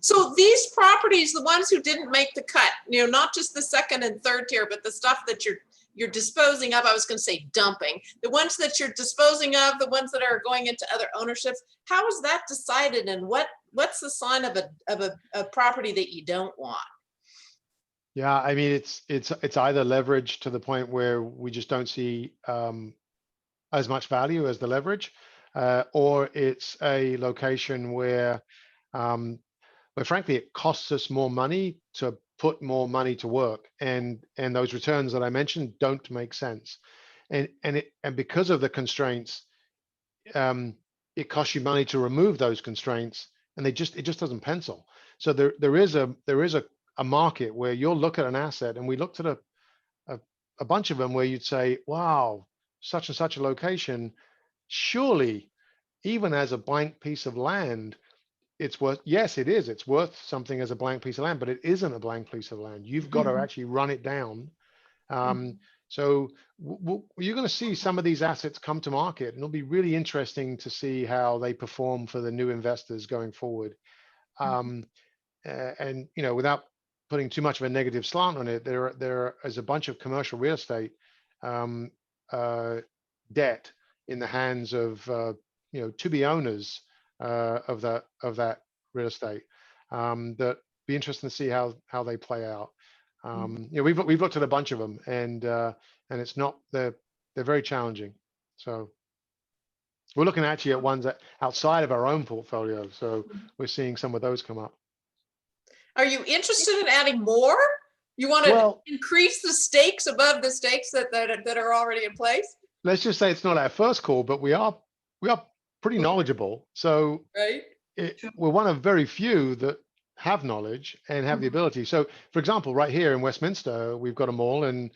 So these properties, the ones who didn't make the cut, you know, not just the second and third tier, but the stuff that you're disposing of, I was going to say dumping, the ones that you're disposing of, the ones that are going into other ownerships, how is that decided, and what's the sign of a property that you don't want? Yeah, I mean, it's either leverage to the point where we just don't see as much value as the leverage, or it's a location where frankly it costs us more money to put more money to work, and those returns that I mentioned don't make sense, and because of the constraints, it costs you money to remove those constraints, and it just doesn't pencil. So there is a market where you'll look at an asset, and we looked at a bunch of them where you'd say, wow, such and such a location, surely even as a blank piece of land, it's worth, yes, it is. It's worth something as a blank piece of land, but it isn't a blank piece of land. You've got to actually run it down. So you're going to see some of these assets come to market, and it'll be really interesting to see how they perform for the new investors going forward. And you know, without putting too much of a negative slant on it, there is a bunch of commercial real estate debt in the hands of you know, to be owners of that real estate, that be interesting to see how they play out. You know, we've looked at a bunch of them, and it's not, they're very challenging. So we're looking actually at ones that outside of our own portfolio. So we're seeing some of those come up. Are you interested in adding more? You want to increase the stakes above the stakes that are already in place? Let's just say it's not our first call, but we are pretty knowledgeable. So right. We're one of very few that have knowledge and have the ability. So, for example, right here in Westminster, we've got a mall, and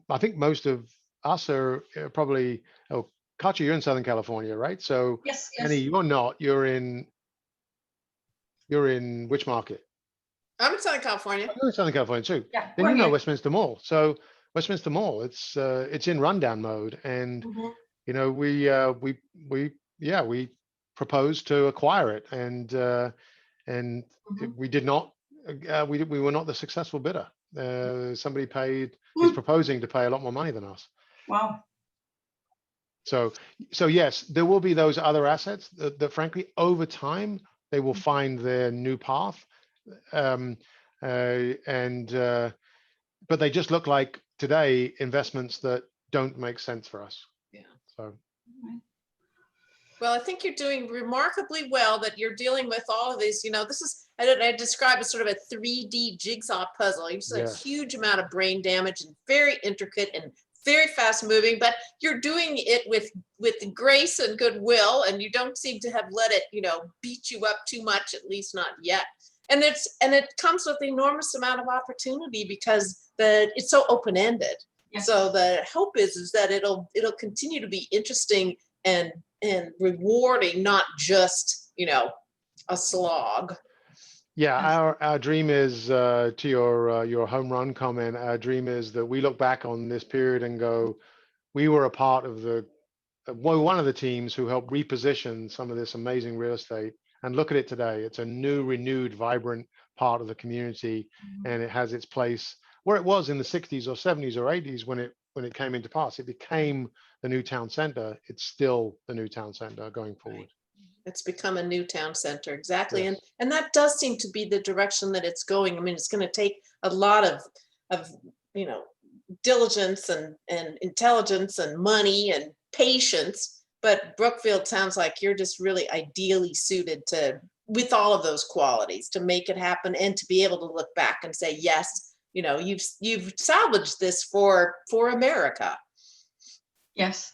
I think most of us are probably, Katya, you're in Southern California, right? So, yes. Annie, you're not. You're in which market? I'm in Southern California. You're in Southern California too. Yeah, then you know Westminster Mall. So Westminster Mall, it's in rundown mode, and you know, we proposed to acquire it, and we did not. We were not the successful bidder. Somebody is proposing to pay a lot more money than us. Wow. So yes, there will be those other assets that frankly, over time, they will find their new path. But they just look like today investments that don't make sense for us. Yeah. So. Well, I think you're doing remarkably well, that you're dealing with all of these. You know, this is, I describe as sort of a 3D jigsaw puzzle. It's a huge amount of brain damage and very intricate and very fast moving, but you're doing it with grace and goodwill, and you don't seem to have let it, you know, beat you up too much, at least not yet. And it comes with an enormous amount of opportunity, because but it's so open-ended. Yes. So the hope is that it'll continue to be interesting and rewarding, not just, you know, a slog. Yeah, our dream is, to your home run comment, our dream is that we look back on this period and go, we were a part of one of the teams who helped reposition some of this amazing real estate, and look at it today. It's a new, renewed, vibrant part of the community, and it has its place where it was in the 60s or 70s or 80s when it came into pass. It became the new town center. It's still the new town center going forward. It's become a new town center, exactly. Yes. And that does seem to be the direction that it's going. I mean, it's going to take a lot of you know, diligence and intelligence and money and patience, but Brookfield sounds like you're just really ideally suited with all of those qualities to make it happen, and to be able to look back and say, yes, you know, you've salvaged this for America. Yes.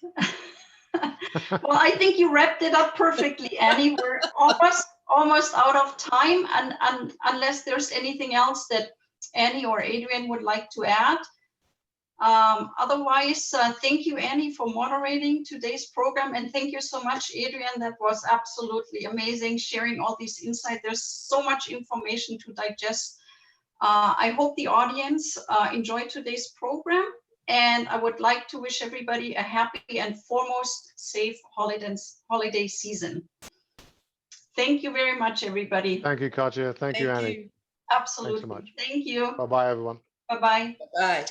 Well, I think you wrapped it up perfectly, Annie. We're almost out of time, and unless there's anything else that Annie or Adrian would like to add. Otherwise, thank you, Annie, for moderating today's program, and thank you so much, Adrian. That was absolutely amazing, sharing all these insights. There's so much information to digest. I hope the audience enjoyed today's program. And I would like to wish everybody a happy and foremost safe holiday season. Thank you very much, everybody. Thank you, Katja. Thank you, Annie. Absolutely. Thanks so much. Thank you. Bye-bye, everyone. Bye-bye. Bye.